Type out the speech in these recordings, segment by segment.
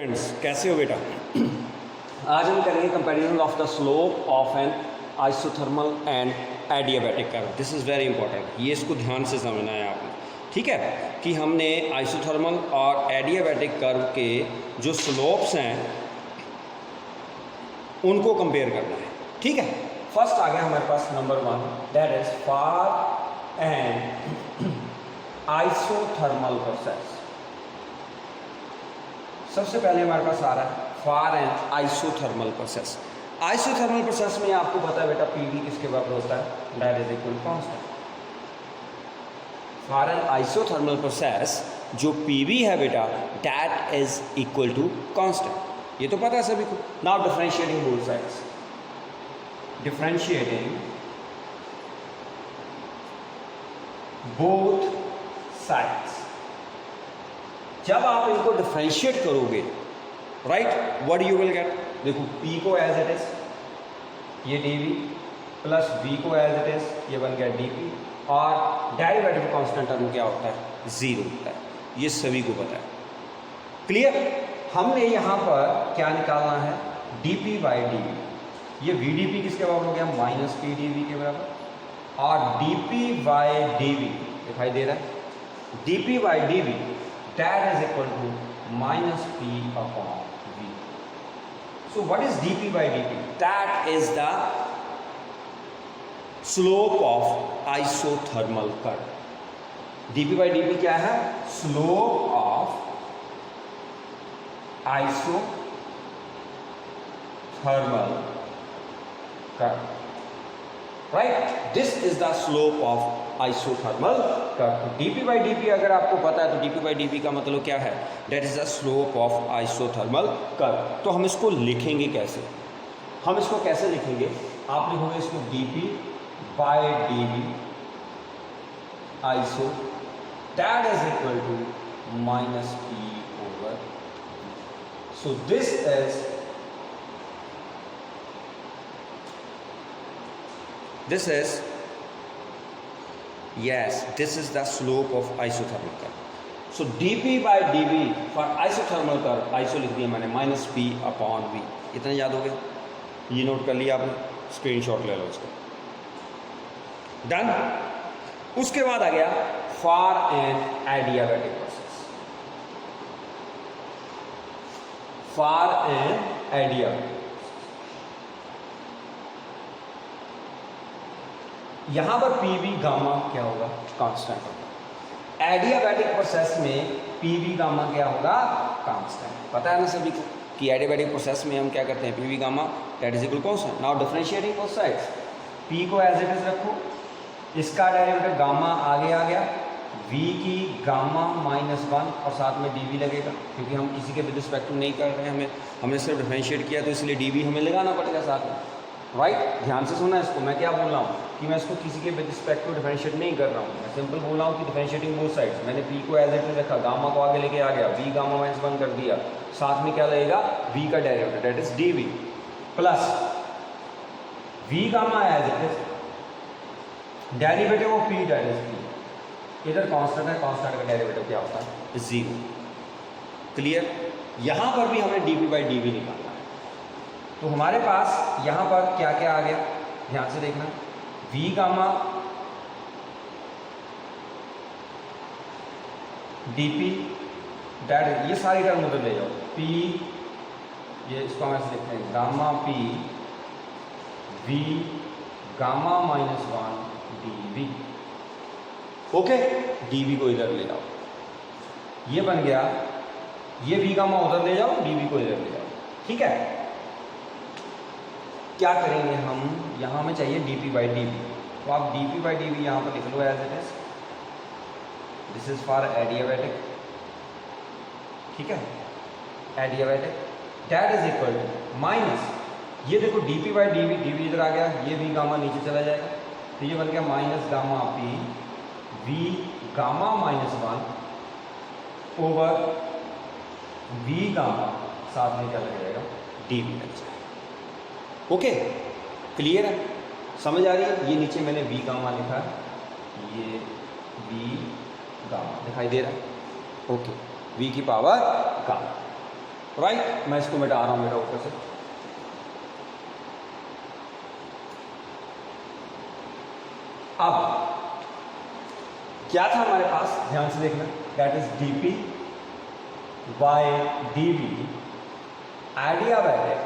Students, कैसे हो बेटा? आज हम करेंगे comparison of the slope of N isothermal and adiabatic curve. This is very important, ये इसको ध्यान से समझना है आपने। ठीक है कि हमने आइसोथर्मल और एडियाबैटिक कर्व के जो स्लोप्स हैं उनको कंपेयर करना है। ठीक है, फर्स्ट आ गया हमारे पास नंबर 1, that is for an isothermal process. सबसे पहले हमारे पास आ रहा है for an isothermal process. Isothermal process में आपको पता है बेटा पीवी किसके बराबर होता है, that is equal constant. For an isothermal process जो पीवी है बेटा that is equal to constant, ये तो पता है सभी को। Now differentiating both sides, differentiating both sides. जब आप इनको डिफरेंशिएट करोगे right, what you will get, देखो P को एज इट इज ये dV प्लस V को एज इट इज ये बन गया dP, और डेरिवेटिव कांस्टेंट टर्म क्या होता है, जीरो होता है। ये सभी को पता है, क्लियर। हमने यहाँ पर क्या निकालना है, dP बाई dV। ये VdP किसके बराबर हो गया, माइनस P dV के बराबर, और dP बाई dV दिखाई दे रहा है, dP by dV that is equal to minus P upon V. So what is dP by dP? That is the slope of isothermal curve. dP by dP क्या है, slope of isothermal curve. Right? This is the slope of isothermal curve. dP by dP अगर आपको पता है तो dP by dP का मतलब क्या है, that is the slope of isothermal curve. तो हम इसको लिखेंगे कैसे, हम इसको कैसे लिखेंगे, आप लिखोगे इसको dP by dV iso that is equal to minus P over. So this is yes, this is the slope of isothermal curve. So dP by dV for isothermal curve, iso लिख दिया मैंने, माइनस P अपॉन V। इतना याद हो गया, ये note कर लिया आपने, स्क्रीनशॉट ले लो इसका। डन। उसके बाद आ गया for an adiabatic process. For an adiabatic, यहां पर पीवी गामा क्या होगा, कांस्टेंट होगा। एडियाबैटिक प्रोसेस में पीवी गामा क्या होगा, कांस्टेंट। पता है ना सभी को कि एडियाबैटिक प्रोसेस में हम क्या करते हैं, PV gamma that is equal constant. Now differentiating both sides, P को एज इट इज रखो, इसका डेरिवेटिव गामा आगे आ गया, वी की गामा -1 और साथ में dV लगेगा, क्योंकि हम किसी के विद रिस्पेक्ट नहीं कर रहे हैं, हमने सिर्फ डिफरेंशिएट किया तो इसलिए dV हमें लगाना पड़ेगा साथ में। राइट, ध्यान से सुनना इसको, मैं क्या बोल रहा हूँ कि मैं इसको किसी के विद रिस्पेक्ट टू डिफरेंशिएट नहीं कर रहा हूँ, मैं सिंपल बोल रहा हूँ कि डिफरेंशिएटिंग बोथ साइड्स। मैंने P को एज इट इज रखा, गामा को आगे लेके आ गया, V गामा -1 कर दिया, साथ में क्या लगेगा, V का derivative that is dV plus V gamma as it is, derivative of P that is P। इधर कांस्टेंट है, कांस्टेंट का डेरिवेटिव क्या होता है, जीरो। क्लियर। यहां पर भी हमें dP by dV निकालना है। तो हमारे पास यहां पर क्या क्या आ गया, ध्यान से देखना, V गामा dP दैट, ये सारी टर्म उधर ले जाओ, P ये इसको हम ऐसे लिखते हैं, gamma P V gamma -1 dV। Okay, dV को इधर ले जाओ, ये बन गया, ये V गामा उधर ले जाओ, dV को इधर ले जाओ। ठीक है, क्या करेंगे हम, यहाँ हमें चाहिए dP by dV, तो आप dP by dV यहाँ पर लिख लो as it is, this is for adiabatic. ठीक है, adiabatic that is equal to minus, ये देखो dP by dV, dV इधर आ गया, ये V गामा नीचे चला जाएगा, तो ये बन गया minus gamma P V gamma -1 over V gamma, साथ में क्या लग जाएगा, dV लग जाएगा। ओके, क्लियर है, समझ आ रही है। ये नीचे मैंने V गामा लिखा है, ये V गामा दिखाई दे रहा है, ओके, V की पावर गामा। राइट। मैं इसको मिटा रहा हूँ मेरा ऊपर से। अब क्या था हमारे पास, ध्यान से देखना, that is D P by D B adiabatic,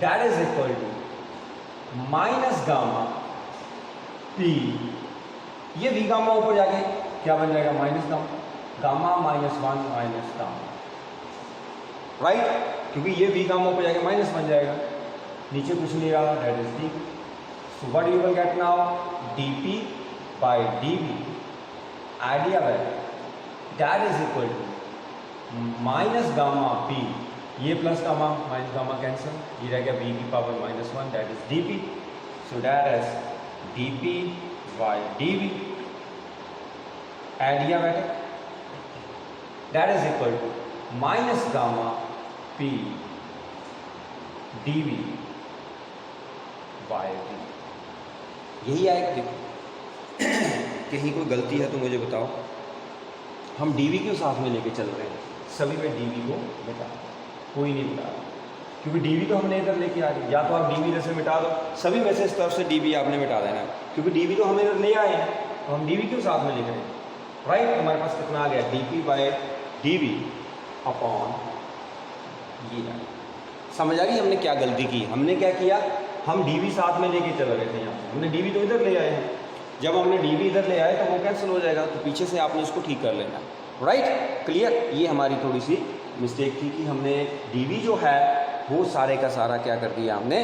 that is equal to minus gamma P, ये वी गामा ऊपर जाके क्या बन जाएगा, minus gamma, gamma minus one minus gamma, right, क्योंकि ये वी गामा ऊपर जाके माइनस बन जाएगा, नीचे कुछ नहीं रहा, that is D. So what you will get now, D P by D B adiabatic, that is equal to minus gamma P, ये plus gamma minus gamma cancel, ये रह गया बी की power minus one, that is D P. So that is D P by D B adiabatic, that is equal to minus gamma P D B by D. यही आएगा। देखो कहीं कोई गलती है तो मुझे बताओ। हम डी वी क्यों साथ में लेके चल रहे हैं, सभी में डी वी को मिटा, कोई नहीं मिटा रहा, क्योंकि डी वी तो हमने इधर लेके आ गए। या तो आप डी वी इधर से मिटा दो, सभी में से इस तरफ से डी वी आपने मिटा देना है, क्योंकि डी वी तो हम इधर ले आए हैं, तो हम डी वी क्यों साथ में लेके आए, राइट। हमारे पास कितना आ गया, D P by D V upon ये। समझ आ गई हमने क्या गलती की, हमने क्या किया, हम डी वी साथ में लेके चल रहे थे, यहाँ से हमने डी वी तो इधर ले आए हैं, जब हमने डी वी इधर ले आए तो वो कैंसिल हो जाएगा, तो पीछे से आपने इसको ठीक कर लेना, राइट, क्लियर। ये हमारी थोड़ी सी मिस्टेक थी कि हमने डी वी जो है वो सारे का सारा क्या कर दिया हमने,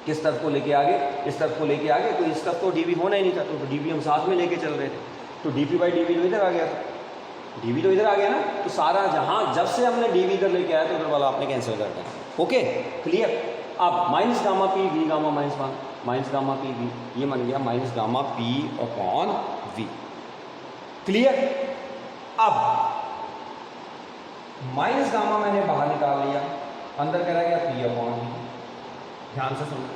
किस तरफ को लेके आगे, इस तरफ को लेके आगे, तो इस तरफ तो डी वी होना ही नहीं था, तो डी वी हम साथ में लेके चल रहे थे, तो D P by D V तो इधर आ गया था, डी वी तो इधर आ गया ना, तो सारा जहाँ जब से हमने डी वी इधर लेके आया तो उधर वाला आपने कैंसिल कर देना, ओके, क्लियर। अब minus gamma P V gamma minus one, minus gamma P V, ये बन गया minus gamma P upon V, clear. अब माइनस गामा मैंने बाहर निकाल लिया, अंदर करा गया पी अपॉन वी। ध्यान से सुनो,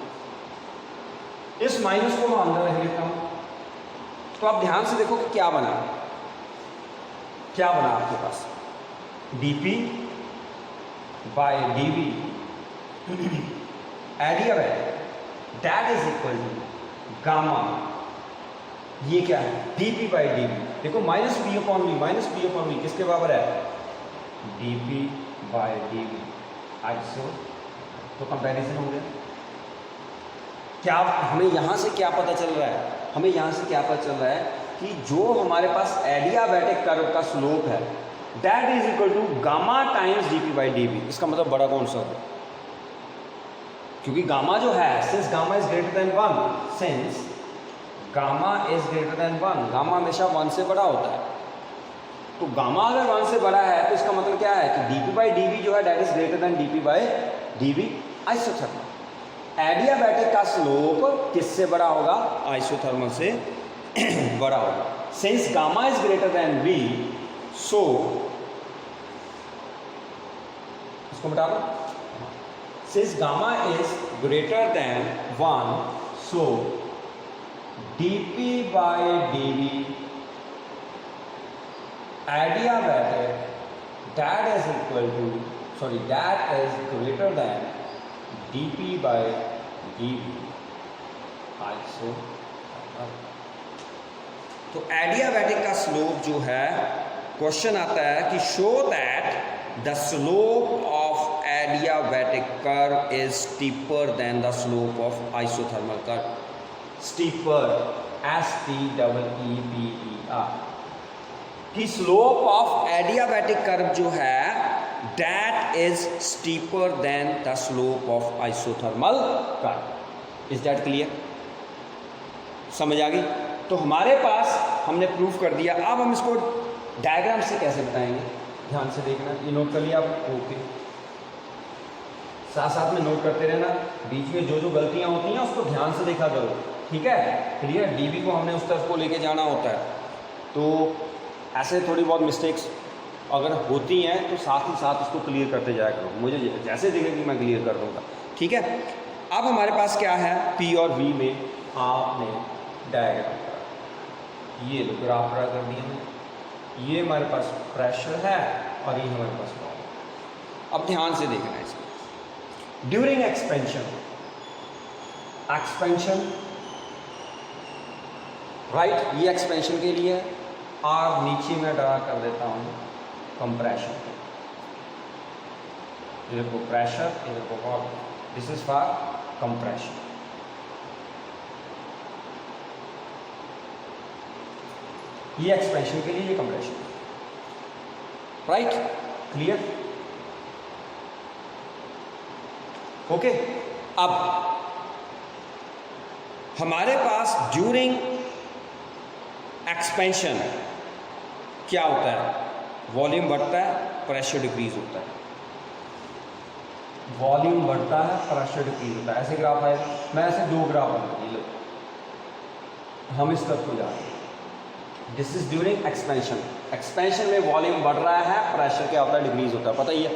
इस माइनस को मैं अंदर रख लेता हूं, तो आप ध्यान से देखो कि क्या बना, क्या बना आपके पास, D P by D V adiabatic, that is equal to gamma, ये क्या है, D P by D V. देखो minus P upon V, minus P upon V किसके बराबर है, D P by D V, iso, तो कंपैरिजन हो गया। क्या हमें यहाँ से क्या पता चल रहा है, हमें यहाँ से क्या पता चल रहा है कि जो हमारे पास एडियाबैटिक कर्व का स्लोप है that is equal to gamma times D P by D V. इसका मतलब बड़ा कौन सा होगा, क्योंकि गामा जो है, since gamma is greater than one, since gamma is greater than one, gamma हमेशा वन से बड़ा होता है, तो गामा अगर वन से बड़ा है तो इसका मतलब क्या है कि D P by D V जो है that is greater than D P by D V isothermal. Adiabatic का स्लोप किससे बड़ा होगा, आइसोथर्मल से बड़ा होगा। Since gamma is greater than V, so इसको मिटा दो, since gamma is greater than one, so D P by D V adiabatic that is equal to, sorry that is greater than D P by D V iso. तो adiabatic का slope जो है, question आता है कि show that the slope of adiabatic curve is steeper than the slope of isothermal curve. Steeper, STEEPER, कि slope of adiabatic curve जो है that is steeper than the slope of isothermal curve. Is that clear, समझ आ गई। तो हमारे पास हमने proof कर दिया। अब हम इसको डायग्राम से कैसे बताएंगे, ध्यान से देखना, ये नोट कर लिया आप, ओके, साथ साथ में नोट करते रहना, बीच में जो जो गलतियां होती हैं उसको ध्यान से देखा करो, ठीक है, क्लियर। डीबी को हमने उस तरफ को लेके जाना होता है, तो ऐसे थोड़ी बहुत मिस्टेक्स अगर होती हैं तो साथ ही साथ उसको क्लियर करते जाया करो, मुझे जैसे दिखेगी मैं क्लियर कर दूँगा, ठीक है। अब हमारे पास क्या है, पी और वी में आपने डायग्राम, ये लो ग्राफ ड्रा कर दिया, ये हमारे पास प्रेशर है और ये हमारे पास पावर। अब ध्यान से देखना है इसको। ड्यूरिंग एक्सपेंशन, एक्सपेंशन राइट, ये एक्सपेंशन के लिए है, और नीचे मैं ड्रा कर देता हूँ कंप्रेशन, इधर को प्रेशर, इधर को volume, this is for compression. ये एक्सपेंशन के लिए, ये कंप्रेशन, राइट, क्लियर, ओके। अब हमारे पास ड्यूरिंग एक्सपेंशन क्या होता है, वॉल्यूम बढ़ता है, प्रेशर डिक्रीज होता है, वॉल्यूम बढ़ता है, प्रेशर डिक्रीज होता है। ऐसे ग्राफ है, मैं ऐसे दो ग्राफ बनाऊंगी, लो हम इस तक को जा रहे हैं। This is during expansion, expansion में वॉल्यूम बढ़ रहा है, प्रेशर क्या होता है, डिक्रीज होता है। पता ही है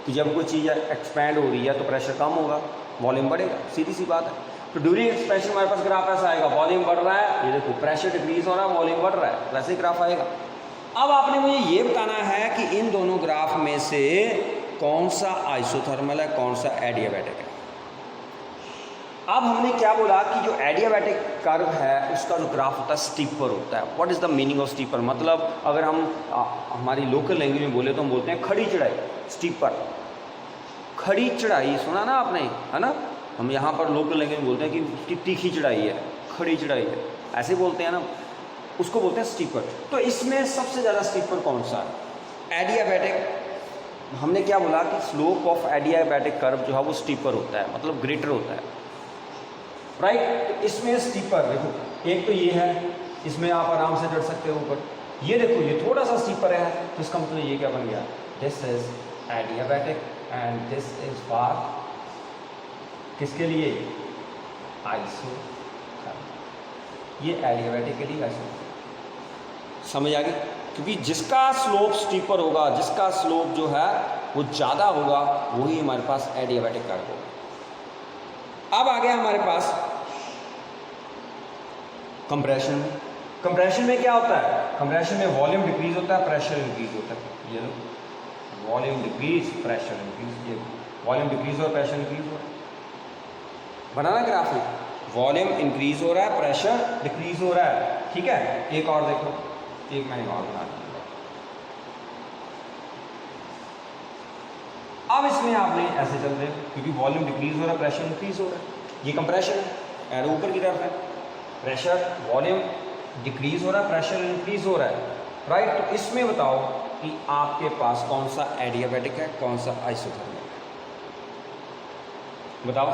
कि जब कोई चीज़ एक्सपैंड हो रही है तो प्रेशर कम होगा, वॉल्यूम बढ़ेगा, सीधी सी बात है। तो ड्यूरिंग एक्सपेंशन हमारे पास ग्राफ ऐसा आएगा, वॉल्यूम बढ़ रहा है, ये देखो प्रेशर डिक्रीज हो रहा है, वॉल्यूम बढ़ रहा है, वैसे ही ग्राफ आएगा। अब आपने मुझे ये बताना है कि इन दोनों ग्राफ में से कौन सा आइसोथर्मल है, कौन सा एडियाबैटिक है। अब हमने क्या बोला कि जो एडियाबैटिक कर्व है उसका जो ग्राफ होता है स्टीपर होता है। What is the meaning of steeper, मतलब अगर हम हमारी लोकल लैंग्वेज में बोले तो हम बोलते हैं खड़ी चढ़ाई, स्टीपर, खड़ी चढ़ाई, सुना ना आपने, है ना। हम यहाँ पर लोकल लैंग्वेज में बोलते हैं कि उसकी तीखी चढ़ाई है, खड़ी चढ़ाई है, ऐसे बोलते हैं ना, उसको बोलते हैं स्टीपर। तो इसमें सबसे ज़्यादा स्टीपर कौन सा है, एडियाबैटिक। हमने क्या बोला कि स्लोप ऑफ एडियाबैटिक कर्व जो है वो स्टीपर होता है, मतलब ग्रेटर होता है, राइट। तो इसमें स्टीपर देखो, एक तो ये है, इसमें आप आराम से चढ़ सकते हो ऊपर, ये देखो ये थोड़ा सा स्टीपर है, तो इसका मतलब ये क्या बन गया, this is adiabatic and this is for किसके लिए, आइसोथर्मल, ये एडियाबैटिक के लिए आइसोथर्मल। समझ आ गई, क्योंकि जिसका स्लोप स्टीपर होगा, जिसका स्लोप जो है वो ज़्यादा होगा, वही हमारे पास एडियाबैटिक कर्व होगा। अब आ गया हमारे पास कंप्रेशन। कंप्रेशन में क्या होता है, कंप्रेशन में वॉल्यूम डिक्रीज होता है, प्रेशर इंक्रीज होता है। ये लो, वॉल्यूम डिक्रीज, प्रेशर इंक्रीज, ये वॉल्यूम डिक्रीज और प्रेशर इंक्रीज हो रहा है, बनाना ग्राफ में, वॉल्यूम इंक्रीज हो रहा है, प्रेशर डिक्रीज हो रहा है, ठीक है। एक और देखो, एक मैंने और बना दिया। अब इसमें आपने ऐसे चलते हैं, क्योंकि वॉल्यूम डिक्रीज हो रहा है, प्रेशर इंक्रीज हो रहा है, ये कंप्रेशन है, एरो ऊपर की तरफ है, प्रेशर वॉल्यूम डिक्रीज हो रहा है, प्रेशर इंक्रीज हो रहा है, राइट। तो इसमें बताओ कि आपके पास कौन सा एडियाबैटिक है, कौन सा आइसोथर्मल है, बताओ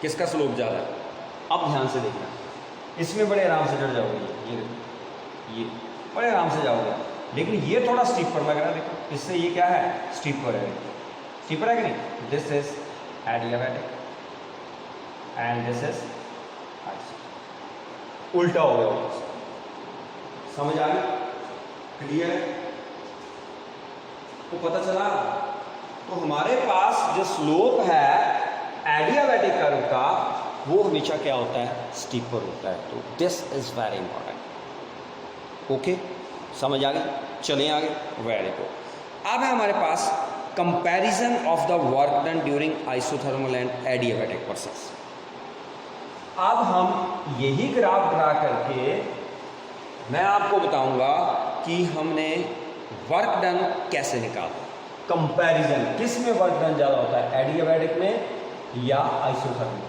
किसका स्लोप ज़्यादा है। अब ध्यान से देखना, इसमें बड़े आराम से चढ़ जाओगे, ये बड़े आराम से जाओगे, लेकिन ये थोड़ा स्टीपर लग रहा है, देखो इससे ये क्या है, स्टीपर है, स्टीपर है कि नहीं। This is adiabatic and this is isothermal, उल्टा हो गया, समझ आ गई, क्लियर है। तो पता चला, तो हमारे पास जो स्लोप है एडियाबैटिक कर्व का, वो हमेशा क्या होता है, स्टीपर होता है। तो this is very important, okay, समझ आ गई। चलें आगे, वेरी गुड। अब है हमारे पास comparison of the work done during isothermal and adiabatic process. अब हम यही ग्राफ ड्रा करके मैं आपको बताऊंगा कि हमने वर्क डन कैसे निकाला। कंपैरिजन, किस में वर्क डन ज़्यादा होता है, एडियाबैटिक में या isothermal.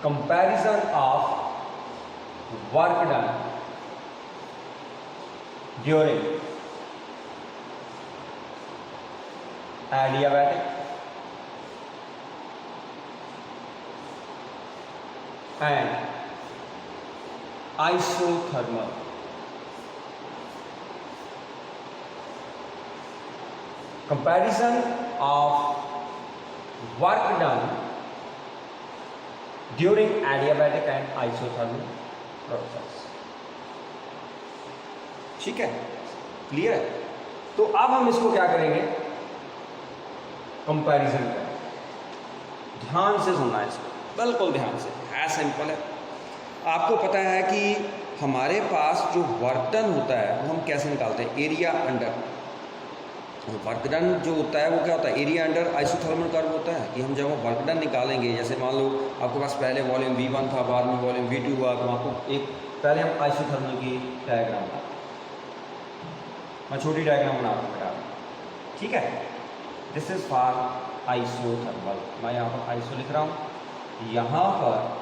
Comparison of work done during adiabatic and isothermal. Comparison of work done during adiabatic and isothermal process, ठीक है, क्लियर है। तो अब हम इसको क्या करेंगे, कंपैरिजन करेंगे। ध्यान से सुनना है इसको, बिल्कुल ध्यान से, है सिंपल है। आपको पता है कि हमारे पास जो वर्क डन होता है वो हम कैसे निकालते हैं, एरिया अंडर वर्क डन जो होता है वो क्या होता है, एरिया अंडर आइसोथर्मल कर्व होता है कि हम जब वर्क डन निकालेंगे, जैसे मान लो आपके पास पहले वॉल्यूम V1 था, बाद में वॉल्यूम V2 हुआ, तो आपको एक पहले हम आइसोथर्मल की डायग्राम बनाते हैं। मैं छोटी डायग्राम बना रहा हूँ बेटा, ठीक है। दिस इज फॉर आइसोथर्मल, मैं यहाँ पर आइसो लिख रहा हूँ, यहाँ पर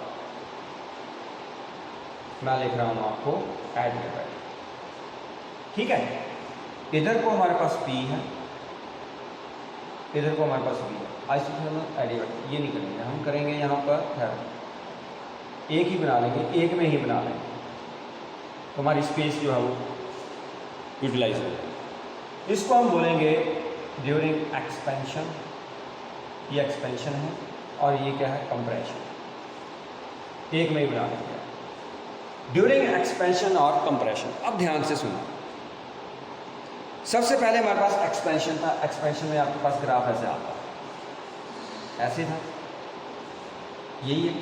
मैं लिख रहा हूँ आपको एडियाबैटिक, ठीक है। इधर को हमारे पास P है, इधर को हमारे पास V है, आइसोथर्मल एडियाबैटिक। ये नहीं करेंगे हम, करेंगे यहाँ पर थर्मल, एक ही बना लेंगे, एक में ही बना लेंगे, तो हमारी स्पेस जो है वो यूटिलाइज हो जाएगी। इसको हम बोलेंगे ड्यूरिंग एक्सपेंशन, ये एक्सपेंशन है, और ये क्या है, कंप्रेशन। एक में ही बना लेंगे ड्यूरिंग एक्सपेंशन और कंप्रेशन। अब ध्यान से सुनो, सबसे पहले हमारे पास एक्सपेंशन था, एक्सपेंशन में आपके पास ग्राफ ऐसे आता है, ऐसे था, यही है,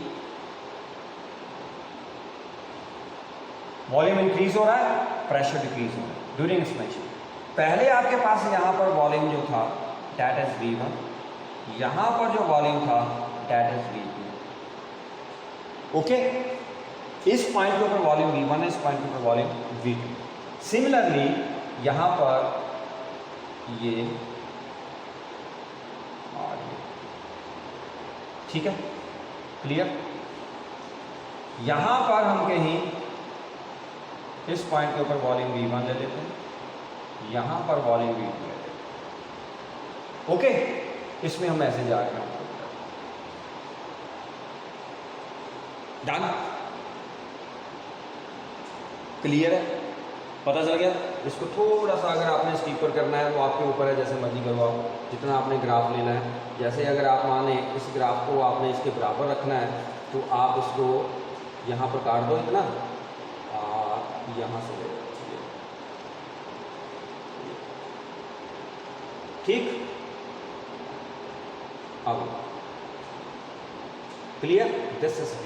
वॉल्यूम इंक्रीज हो रहा है, प्रेशर डिक्रीज हो रहा है ड्यूरिंग एक्सपेंशन। पहले आपके पास यहाँ पर वॉल्यूम जो था दैट इज V1, यहाँ पर जो वॉल्यूम था दैट इज V2, ओके। इस पॉइंट के ऊपर वॉल्यूम V1 है, इस पॉइंट के ऊपर वॉल्यूम V2। सिमिलरली यहाँ पर ये और ये, ठीक है, क्लियर। यहाँ पर हम कहीं इस पॉइंट के ऊपर वॉल्यूम V1 ले लेते हैं, यहाँ पर वॉल्यूम V2 ले लेते हैं, ओके। इसमें हम ऐसे जा रहे हैं, डन, क्लियर है, पता चल गया। इसको थोड़ा सा अगर आपने स्टीपर करना है वो आपके ऊपर है, जैसे मर्जी करो आप, जितना आपने ग्राफ लेना है। जैसे अगर आप माने इस ग्राफ को आपने इसके बराबर रखना है, तो आप इसको यहाँ पर काट दो इतना, यहाँ से ले, ठीक, अब क्लियर। दिस इज V,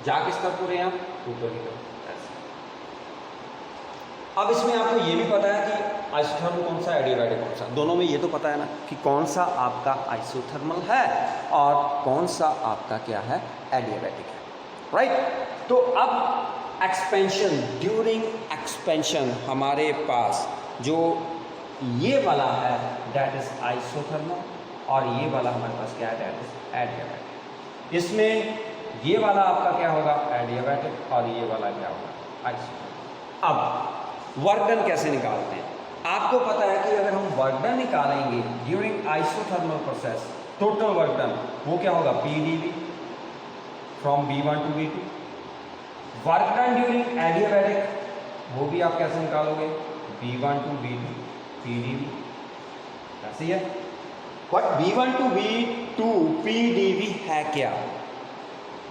जा किस तरफ हो रहे हैं आप, ऊपर की तरफ। अब इसमें आपको ये भी पता है कि आइसोथर्मल कौन सा, एडियाबैटिक कौन सा, दोनों में ये तो पता है ना कि कौन सा आपका आइसोथर्मल है और कौन सा आपका क्या है, एडियाबैटिक है, राइट। तो अब एक्सपेंशन, ड्यूरिंग एक्सपेंशन हमारे पास जो ये वाला है दैट इज आइसोथर्मल, और ये वाला हमारे पास क्या है, दैट इज एडियाबैटिक। इसमें ये वाला आपका क्या होगा, एडियाबैटिक, और ये वाला क्या होगा, आइसोथर्मल। अब वर्क डन कैसे निकालते हैं, आपको पता है कि अगर हम वर्क डन निकालेंगे during isothermal process, total work done वो क्या होगा, PdV from V1 to V2। Work done during adiabatic वो भी आप कैसे निकालोगे, V1 टू V2 PdV, ऐसे ही है। But V1 to V2 PdV है क्या,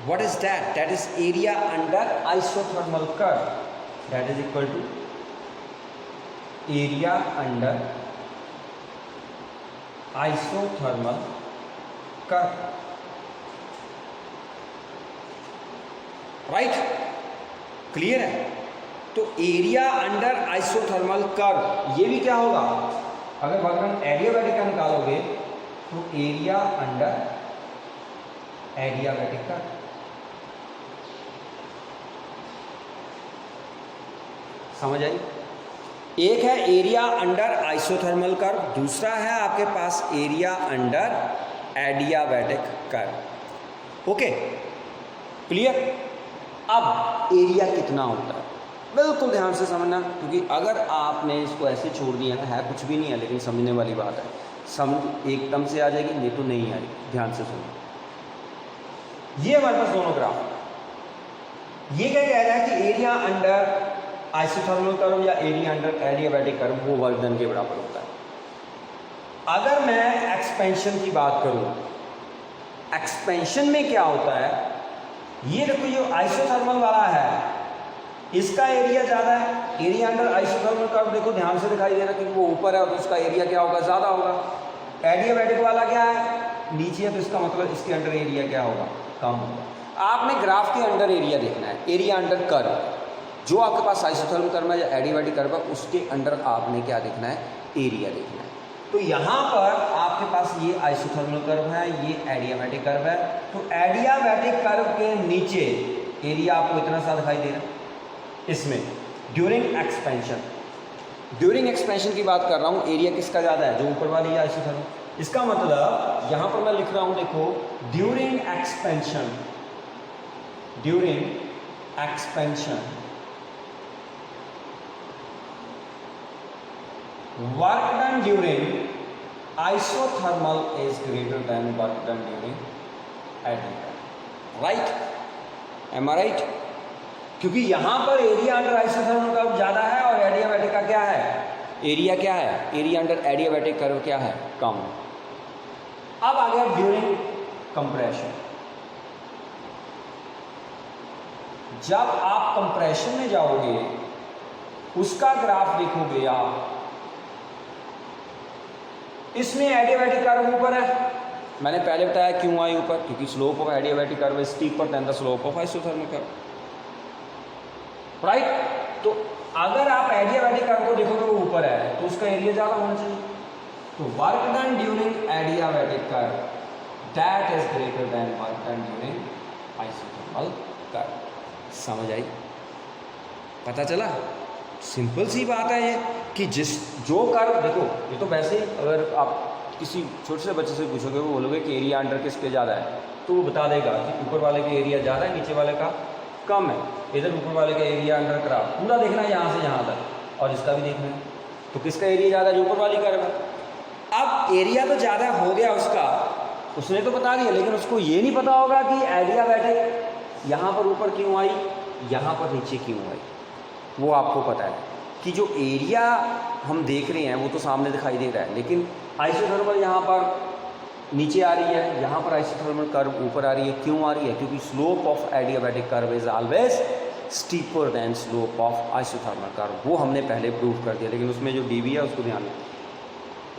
what is that, that is area under isothermal curve, that is equal to area under isothermal curve, right, clear है। तो एरिया अंडर आइसोथर्मल कर्व ये भी क्या होगा, अगर वर्क डन एडियाबैटिक का निकालोगे तो एरिया अंडर एडियाबैटिक कर्व, समझ आई। एक है एरिया अंडर आइसोथर्मल कर्व, दूसरा है आपके पास area under adiabatic curve, okay, clear. अब एरिया कितना होता है, बिल्कुल ध्यान से समझना, क्योंकि अगर आपने इसको ऐसे छोड़ दिया है कुछ भी नहीं है, लेकिन समझने वाली बात है, समझ एकदम से आ जाएगी, नहीं तो नहीं आएगी, ध्यान से सुनो। ये हमारे पास दोनों ग्राफ, ये क्या कह रहा है कि एरिया अंडर आइसोथर्मल कर्व या एरिया अंडर एडियाबैटिक कर्व वो वर्क डन के बराबर होता है। अगर मैं एक्सपेंशन की बात करूं, एक्सपेंशन में क्या होता है, ये देखो जो आइसोथर्मल वाला है इसका एरिया ज़्यादा है, एरिया अंडर आइसोथर्मल कर्व देखो ध्यान से दिखाई दे रहा है कि वो ऊपर है, तो उसका एरिया क्या होगा, ज़्यादा होगा। एडियाबैटिक वाला क्या है, नीचे है, तो इसका मतलब इसके अंडर एरिया क्या होगा, कम होगा। आपने ग्राफ के अंडर एरिया देखना है, एरिया अंडर कर्व, जो आपके पास आइसोथर्मल कर्व है या एडियाबैटिक कर्व है उसके अंडर आपने क्या देखना है, एरिया देखना है। तो यहाँ पर आपके पास ये आइसोथर्मल कर्व है, ये एडियाबैटिक कर्व है। तो एडियाबैटिक कर्व के नीचे एरिया आपको इतना सा दिखाई दे रहा है। इसमें ड्यूरिंग एक्सपेंशन, ड्यूरिंग एक्सपेंशन की बात कर रहा हूँ, एरिया किसका ज़्यादा है, जो ऊपर वाली है आइसोथर्मल। इसका मतलब यहाँ पर मैं लिख रहा हूँ, देखो during expansion, during expansion work done during isothermal is greater than work done during adiabatic, right? Am I right? क्योंकि यहाँ पर एरिया अंडर आइसोथर्मल कर्व ज़्यादा है और एडियाबैटिक का क्या है, एरिया क्या है, एरिया अंडर एडियाबैटिक कर्व क्या है, कम। अब आ गया ड्यूरिंग कंप्रेशन। जब आप कंप्रेशन में जाओगे उसका ग्राफ देखोगे आप, इसमें एडियाबैटिक कर्व ऊपर है। मैंने पहले बताया क्यों आई ऊपर, क्योंकि slope of adiabatic curve is steeper than the slope of isothermal curve, right. तो अगर आप एडियाबैटिक कर्व को देखोगे वो ऊपर है तो उसका एरिया ज़्यादा होना चाहिए। तो work done during adiabatic curve that is greater then work done during isothermal curve. समझ आई, पता चला? सिंपल सी बात है ये कि जो कर्व देखो, ये तो वैसे ही अगर आप किसी छोटे से बच्चे से पूछोगे वो बोलोगे कि एरिया अंडर किसके ज़्यादा है, तो वो बता देगा कि ऊपर वाले के एरिया ज़्यादा है, नीचे वाले का कम है। इधर ऊपर वाले का एरिया अंडर करा पूरा देखना है यहाँ से यहाँ तक, और इसका भी देखना है। तो किसका एरिया ज़्यादा है, जो ऊपर वाली कर्व है। अब एरिया तो ज़्यादा हो गया उसका, उसने तो बता दिया, लेकिन उसको ये नहीं पता होगा कि एडियाबैटिक यहाँ पर ऊपर क्यों आई, यहाँ पर नीचे क्यों आई। वो आपको पता है कि जो एरिया हम देख रहे हैं वो तो सामने दिखाई दे रहा है, लेकिन आइसोथर्मल यहाँ पर नीचे आ रही है, यहाँ पर आइसोथर्मल कर्व ऊपर आ रही है। क्यों आ रही है, क्योंकि slope of adiabatic curve is always steeper than slope of isothermal curve. वो हमने पहले प्रूव कर दिया, लेकिन उसमें जो डीवी है उसको ध्यान रखना,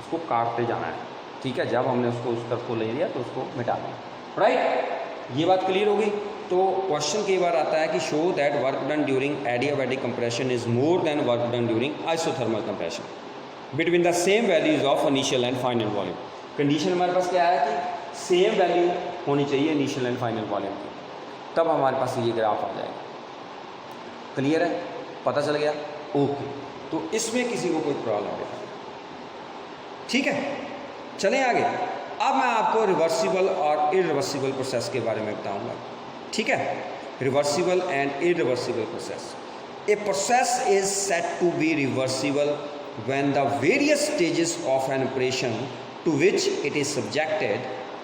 उसको काटते जाना है, ठीक है। जब हमने उसको उस तरफ को ले लिया तो उसको मिटा दें, राइट। ये बात क्लियर हो गई। तो क्वेश्चन कई बार आता है कि show that work done during adiabatic compression is more than work done during isothermal compression between the same values of initial and final volume. Condition हमारे पास क्या है कि सेम वैल्यू होनी चाहिए इनिशियल एंड फाइनल वॉल्यूम की, तब हमारे पास ये ग्राफ आ जाएगा। क्लियर है, पता चल गया, ओके। तो इसमें किसी को कोई प्रॉब्लम है, ठीक है। चलें आगे। अब मैं आपको रिवर्सिबल और इरिवर्सिबल प्रोसेस के बारे में बताऊंगा, ठीक है। Reversible and irreversible process. A process is set to be reversible when the various stages of an operation to which it is subjected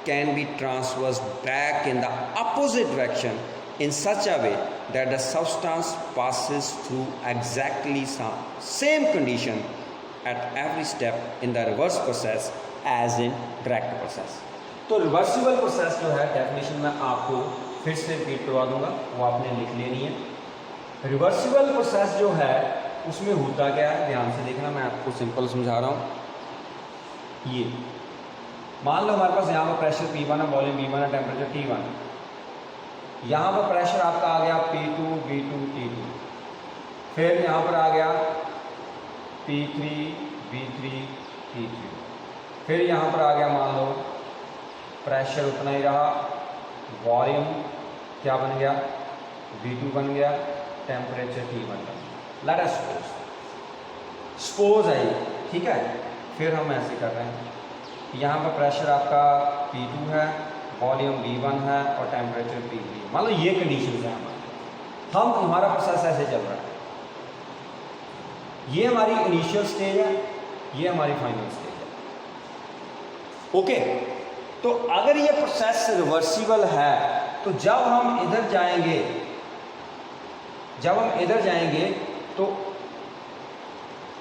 can be transversed back in the opposite direction in such a way that the substance passes through exactly same condition at every step in the reverse process as in direct process। तो reversible process जो है definition में आपको फिर से repeat करवा दूंगा, वो आपने लिख लेनी है। रिवर्सिबल प्रोसेस जो है उसमें होता क्या है, ध्यान से देखना, मैं आपको सिंपल समझा रहा हूँ। ये मान लो हमारे पास यहाँ पर प्रेशर P1 है, वॉल्यूम V1 है, टेम्परेचर T1। यहाँ पर प्रेशर आपका आ गया P2, V2, T2। फिर यहाँ पर आ गया P3, V3, T3। फिर यहाँ पर आ गया, मान लो प्रेशर उतना ही रहा, वॉल्यूम क्या बन गया, V2 बन गया, टेम्परेचर T1 बन गया। लेट अस सपोज है ये, ठीक है। फिर हम ऐसे कर रहे हैं, यहाँ पर प्रेशर आपका P2 है, वॉल्यूम V1 है और टेम्परेचर T3। मान लो ये कंडीशन है हमारा प्रोसेस ऐसे चल रहा है। ये हमारी इनिशियल स्टेज है, ये हमारी फाइनल स्टेज है, ओके। तो अगर ये प्रोसेस रिवर्सिबल है तो जब हम इधर जाएंगे तो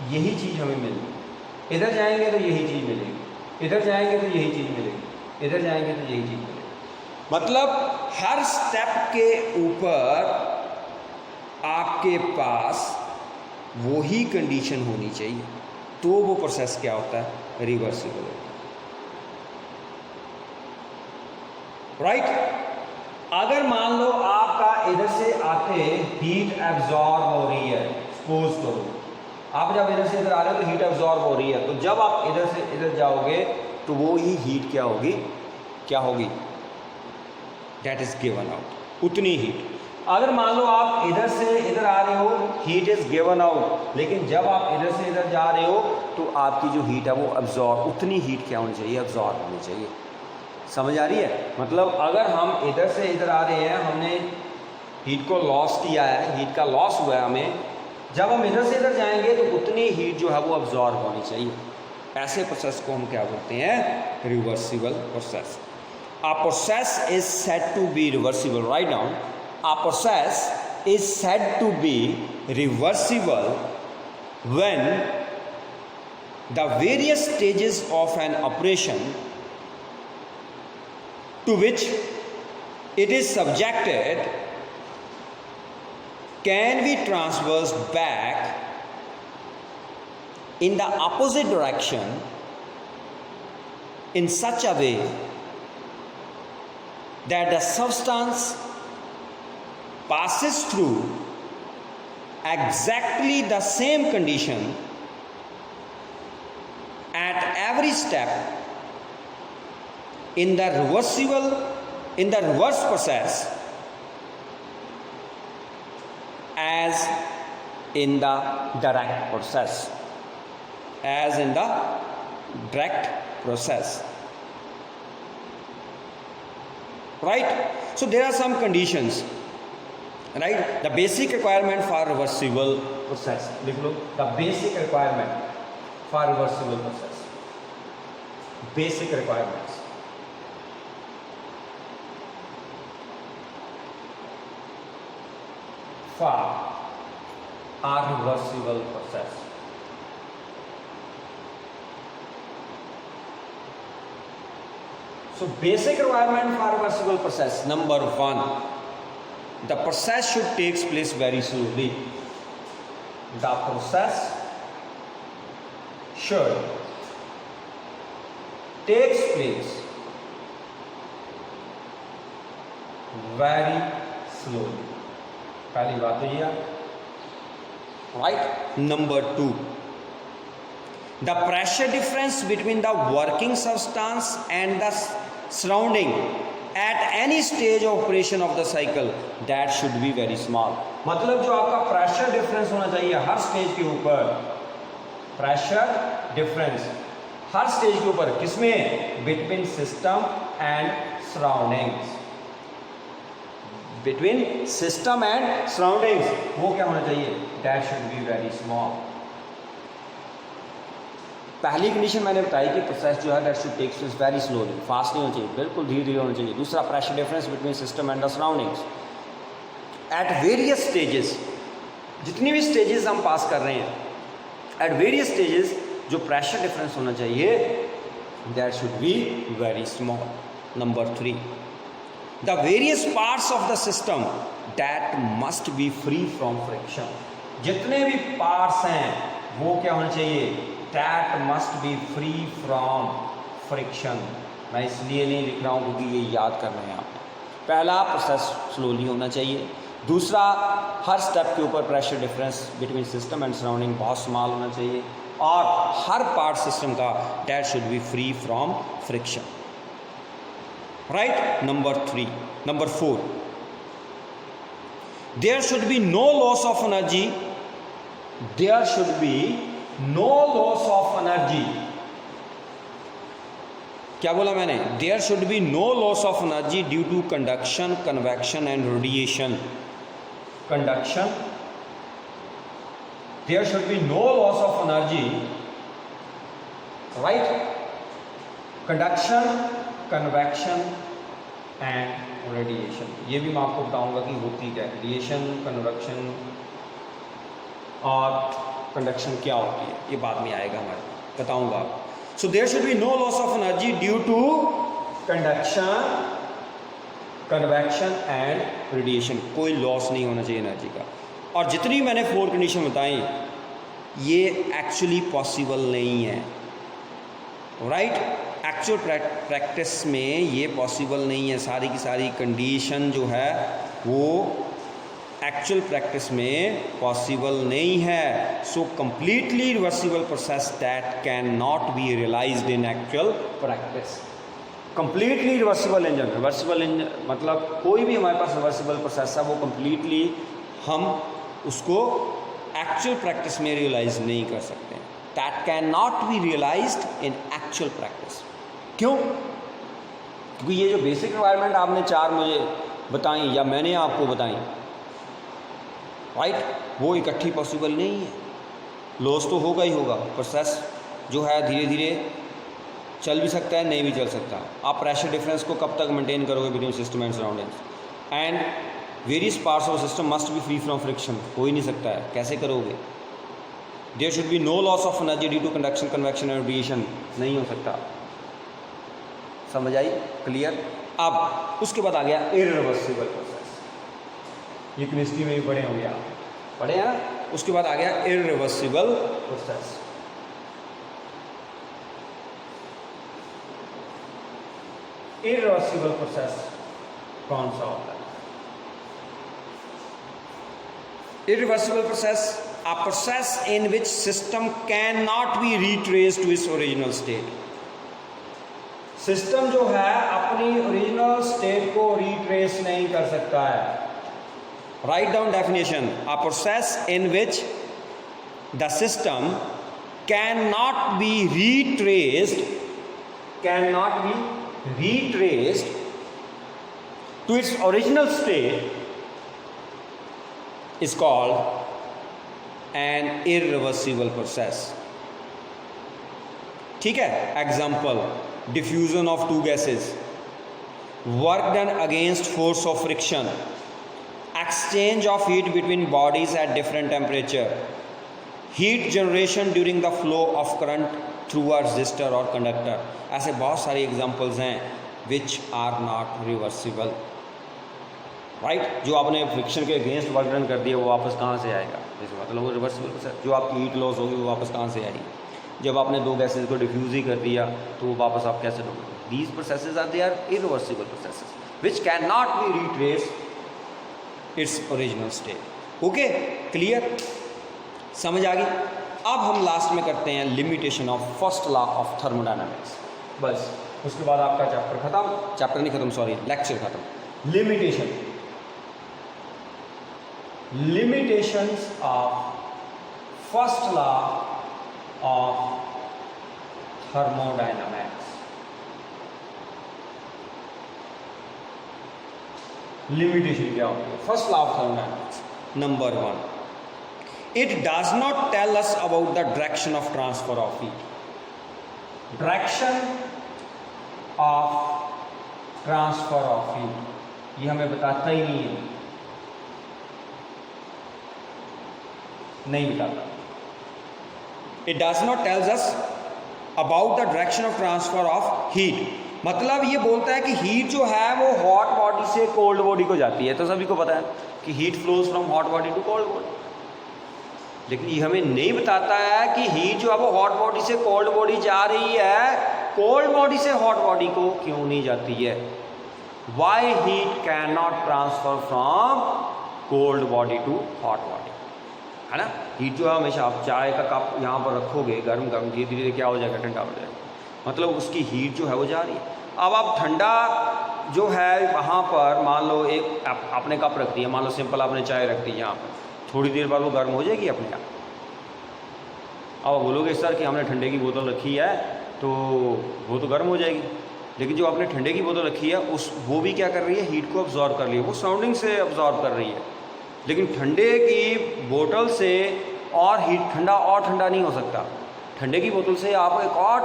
यही चीज़ हमें मिलेगी, इधर जाएंगे तो यही चीज़ मिलेगी, इधर जाएंगे तो यही चीज़ मिलेगी, इधर जाएंगे तो यही चीज़ मिलेगी। मतलब हर स्टेप के ऊपर आपके पास वही कंडीशन होनी चाहिए, तो वो प्रोसेस क्या होता है, रिवर्सिबल होता है, राइट। अगर मान लो आपका इधर से आते हीट एब्जॉर्ब हो रही है, सपोज करो आप जब इधर से इधर आ रहे हो तो हीट एब्जॉर्ब हो रही है, तो जब आप इधर से इधर जाओगे तो वो ही हीट क्या होगी, दैट इज गिवन आउट, उतनी हीट। अगर मान लो आप इधर से इधर आ रहे हो, हीट इज गिवन आउट, लेकिन जब आप इधर से इधर जा रहे हो तो आपकी जो हीट है वो अब्जॉर्ब, उतनी हीट क्या होनी चाहिए, अब्जॉर्ब होनी चाहिए। समझ आ रही है? मतलब अगर हम इधर से इधर आ रहे हैं, हमने हीट को लॉस किया है, हीट का लॉस हुआ है हमें, जब हम इधर से इधर जाएंगे तो उतनी हीट जो है वो अब्जॉर्ब होनी चाहिए। ऐसे प्रोसेस को हम क्या बोलते हैं, reversible process. A process is said to be reversible. Write down. A process is said to be reversible when the various stages of an operation to which it is subjected can be transversed back in the opposite direction in such a way that the substance passes through exactly the same condition at every step in the reverse process as in the direct process. Right? So there are some conditions, right? The basic requirement for reversible process. लिख लो, the basic requirement for reversible process. Basic requirements. For a reversible process. So basic requirement for reversible process. Number 1, the process should take place very slowly. The process should take place very slowly. पहली बात तो ये है, right? Number 2, the pressure difference between the working substance and the surrounding at any stage of operation of the cycle, that should be very small. मतलब जो आपका pressure difference होना चाहिए हर स्टेज के ऊपर, प्रेशर डिफरेंस हर स्टेज के ऊपर, किसमें, between system and surroundings, between system and surroundings, वो क्या होना चाहिए, that should be very small. पहली कंडीशन मैंने बताई कि प्रोसेस जो है that should take place very slowly, fast नहीं होना चाहिए, बिल्कुल धीरे धीरे होना चाहिए। दूसरा, pressure difference between system and the surroundings at various stages, जितनी भी स्टेजेस हम पास कर रहे हैं, एट वेरियस स्टेजेस जो प्रेशर डिफरेंस होना चाहिए that should be very small. Number 3, the various parts of the system that must be free from friction, जितने भी पार्ट्स हैं वो क्या होना चाहिए, that must be free from friction। मैं इसलिए नहीं लिख रहा हूँ क्योंकि ये याद कर रहे हैं आप। पहला, प्रोसेस स्लोली होना चाहिए। दूसरा, हर स्टेप के ऊपर pressure difference between system and surrounding बहुत स्मॉल होना चाहिए, और हर पार्ट सिस्टम का that should be free from friction. Right? Number 4, there should be no loss of energy, there should be no loss of energy. क्या बोला मैंने, there should be no loss of energy due to conduction, convection and radiation. Conduction, there should be no loss of energy, right? Conduction, convection and radiation, ये भी मैं आपको बताऊंगा कि होती क्या है, रेडिएशन, कन्वेक्शन और कंडक्शन क्या होती है, ये बाद में आएगा, हमारे बताऊंगा आपको। So there should be no loss of energy due to conduction, convection and radiation, कोई लॉस नहीं होना चाहिए एनर्जी का। और जितनी मैंने 4 कंडीशन बताई ये एक्चुअली पॉसिबल नहीं है, राइट? एक्चुअल प्रैक्टिस में ये पॉसिबल नहीं है, सारी की सारी कंडीशन जो है वो एक्चुअल प्रैक्टिस में पॉसिबल नहीं है. So completely reversible process that can not be realised in actual practice. Completely reversible engine, reversible engine मतलब कोई भी हमारे पास रिवर्सिबल प्रोसेस है वो कंप्लीटली हम उसको एक्चुअल प्रैक्टिस में रियलाइज नहीं कर सकते. That can not be realised in actual practice. क्यों? क्योंकि ये जो बेसिक रिक्वायरमेंट आपने 4 मुझे बताई या मैंने आपको बताई, राइट, वो इकट्ठी पॉसिबल नहीं है. लॉस तो होगा ही होगा. प्रोसेस जो है धीरे धीरे चल भी सकता है, नहीं भी चल सकता. आप प्रेशर डिफरेंस को कब तक मेंटेन करोगे between system and surroundings? And various parts of system must be free from friction. हो ही नहीं सकता है. कैसे करोगे? There should be no loss of energy due to conduction, convection and radiation. नहीं हो सकता. समझ आई? क्लियर? अब उसके बाद आ गया इरिवर्सिबल प्रोसेस. ये केमिस्ट्री में भी पढ़े होंगे आप, पढ़े हैं ना? उसके बाद आ गया इरिवर्सिबल प्रोसेस. इरिवर्सिबल प्रोसेस कौन सा होता है? Irreversible process, a process in which system cannot be retraced to its original state. System जो है अपनी ओरिजिनल स्टेट को रिट्रेस नहीं कर सकता है. Write down definition. A process in which the system can not be retraced to its original state is called an irreversible process. ठीक है? Example, diffusion of 2 gases, work done against force of friction, exchange of heat between bodies at different temperature, heat generation during the flow of current through a resistor or conductor. ऐसे बहुत सारी examples हैं which are not reversible. Right, जो आपने friction के against work done कर दिया वो वापस कहाँ से आएगा? जैसे मतलब वो रिवर्सिबल प्रोसेस. जो आपकी हीट लॉस होगी वो वापस कहाँ से आएगी? जब आपने 2 गैसेज को डिफ्यूज ही कर दिया तो वो वापस आप कैसे लोगे? These processes are they are irreversible processes which can not be retrace its original state. Okay, clear? समझ आ गई? अब हम लास्ट में करते हैं limitation of first law of thermodynamics. बस उसके बाद आपका चैप्टर खत्म. चैप्टर नहीं खत्म, सॉरी, लेक्चर खत्म. Limitation, limitations of first law of thermodynamics. Limitation क्या होती है? First law of thermodynamics. Number 1, it does not tell us about the direction of transfer of heat. Direction of transfer of heat ये हमें बताता ही नहीं है. नहीं बताता. It does not tells us about the direction of transfer of heat. मतलब ये बोलता है कि हीट जो है वो हॉट बॉडी से कोल्ड बॉडी को जाती है. तो सभी को पता है कि heat flows from hot body to cold body. लेकिन ये हमें नहीं बताता है कि हीट जो है वो हॉट बॉडी से कोल्ड बॉडी जा रही है, कोल्ड बॉडी से हॉट बॉडी को क्यों नहीं जाती है? Why heat can not transfer from cold body to hot body, है ना? हीट जो है हमेशा आप चाय का कप यहाँ पर रखोगे गर्म गर्म, धीरे धीरे क्या हो जाएगा? ठंडा हो जाएगा. मतलब उसकी हीट जो है वो जा रही है. अब आप ठंडा जो है वहाँ पर मान लो एक आपने कप रख दिया, मान लो सिंपल आपने चाय रख दी यहाँ पर, थोड़ी देर बाद वो गर्म हो जाएगी अपने आप. अब आप बोलोगे सर कि हमने ठंडे की बोतल रखी है तो वो तो गर्म हो जाएगी. लेकिन जो आपने ठंडे की बोतल रखी है वो भी क्या कर रही है? हीट को ऑब्जॉर्व कर रही है. वो सराउंडिंग से ऑब्जॉर्व कर रही है. लेकिन ठंडे की बोतल से और हीट ठंडा नहीं हो सकता. ठंडे की बोतल से आप एक और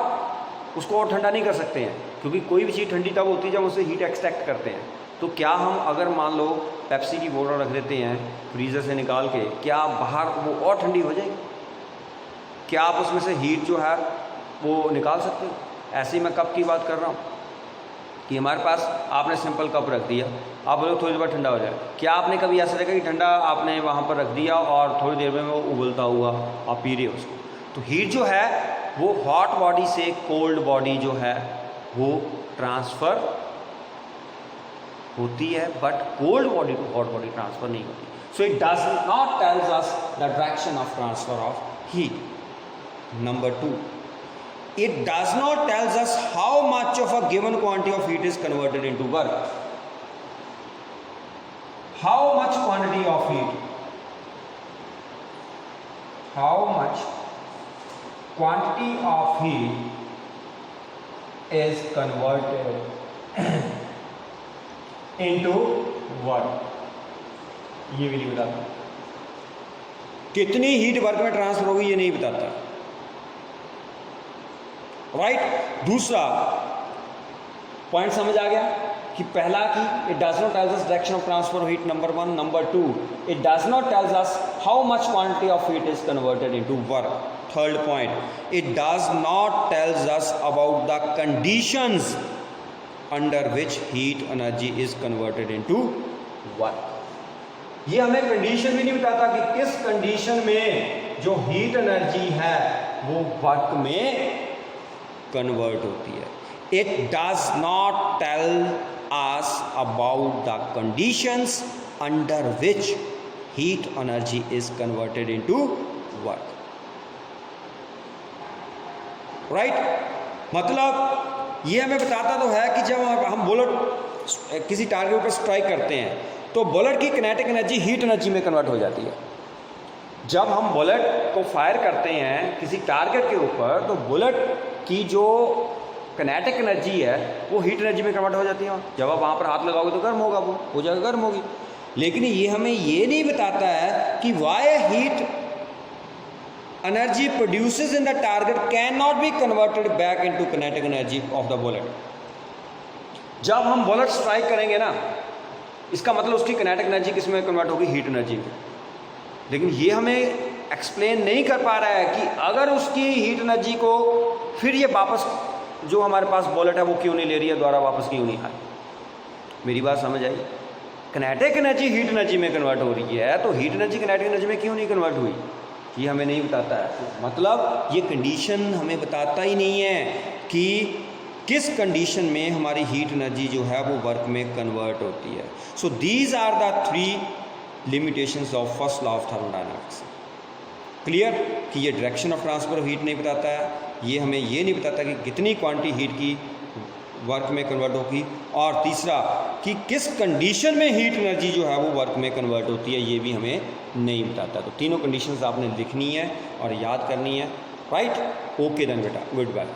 उसको और ठंडा नहीं कर सकते हैं, क्योंकि कोई भी चीज़ ठंडी तब होती है जब उससे हीट एक्सट्रैक्ट करते हैं. तो क्या हम अगर मान लो पेप्सी की बोतल रख देते हैं फ्रीज़र से निकाल के, क्या बाहर वो और ठंडी हो जाएगी? क्या आप उसमें से हीट जो है वो निकाल सकते हो? ऐसे ही मैं कप की बात कर रहा हूँ कि हमारे पास आपने सिंपल कप रख दिया, आप बोलो थोड़ी देर बाद ठंडा हो जाए. क्या आपने कभी ऐसा देखा कि ठंडा आपने वहाँ पर रख दिया और थोड़ी देर में वो उबलता हुआ आप पी रहे हो उसको? तो हीट जो है वो हॉट बॉडी से कोल्ड बॉडी जो है वो ट्रांसफ़र होती है, but cold body to hot body transfer नहीं होती. So it does not tells us the direction of transfer of heat. Number 2, it does not tells us how much of a given quantity of heat is converted into work. How much quantity of heat? How much quantity of heat is converted into work? ये भी नहीं बताता। कितनी heat work में transfer होगी ये नहीं बताता, राइट। दूसरा पॉइंट समझ आ गया कि पहला कि it does not tells us direction of transfer of heat, number 1। Number 2, it does not tells us how much quantity of heat is converted into work. Third point, it does not tells us about the conditions under which heat energy is converted into work. ये हमें condition भी नहीं बताता कि किस condition में जो heat energy है वो वर्क में कन्वर्ट होती है। It does not tell us about the conditions under which heat energy is converted into work, right। मतलब ये हमें बताता तो है कि जब हम बुलेट किसी टारगेट पर स्ट्राइक करते हैं तो बुलेट की किनेटिक एनर्जी हीट एनर्जी में कन्वर्ट हो जाती है। जब हम बुलेट को फायर करते हैं किसी टारगेट के ऊपर तो बुलेट की जो किनेटिक एनर्जी है वो हीट एनर्जी में कन्वर्ट हो जाती है। जब आप वहाँ पर हाथ लगाओगे तो गर्म होगा, वो हो जाएगा, गर्म होगी। लेकिन ये हमें ये नहीं बताता है कि why heat energy produces in the target can not be converted back into kinetic energy of the bullet. जब हम बुलेट स्ट्राइक करेंगे ना, इसका मतलब उसकी किनेटिक एनर्जी किस में कन्वर्ट होगी? हीट एनर्जी में। लेकिन ये हमें एक्सप्लेन नहीं कर पा रहा है कि अगर उसकी हीट एनर्जी को फिर ये वापस जो हमारे पास बुलेट है वो क्यों नहीं ले रही है, दोबारा वापस क्यों नहीं आई। मेरी बात समझ आई? किनेटिक एनर्जी हीट एनर्जी में कन्वर्ट हो रही है तो हीट एनर्जी किनेटिक एनर्जी में क्यों नहीं कन्वर्ट हुई, ये हमें नहीं बताता है। मतलब ये कंडीशन हमें बताता ही नहीं है कि किस कंडीशन में हमारी हीट एनर्जी जो है वो वर्क में कन्वर्ट होती है। So these are the 3 limitations of first law of thermodynamics. Clear कि ये direction of transfer of heat नहीं बताता है, ये हमें ये नहीं बताता कि कितनी क्वांटिटी हीट की वर्क में कन्वर्ट होगी, और तीसरा कि किस कंडीशन में हीट एनर्जी जो है वो वर्क में कन्वर्ट होती है, ये भी हमें नहीं बताता। तो तीनों कंडीशंस आपने लिखनी है और याद करनी है, राइट। ओके देन बेटा, गुड बाय।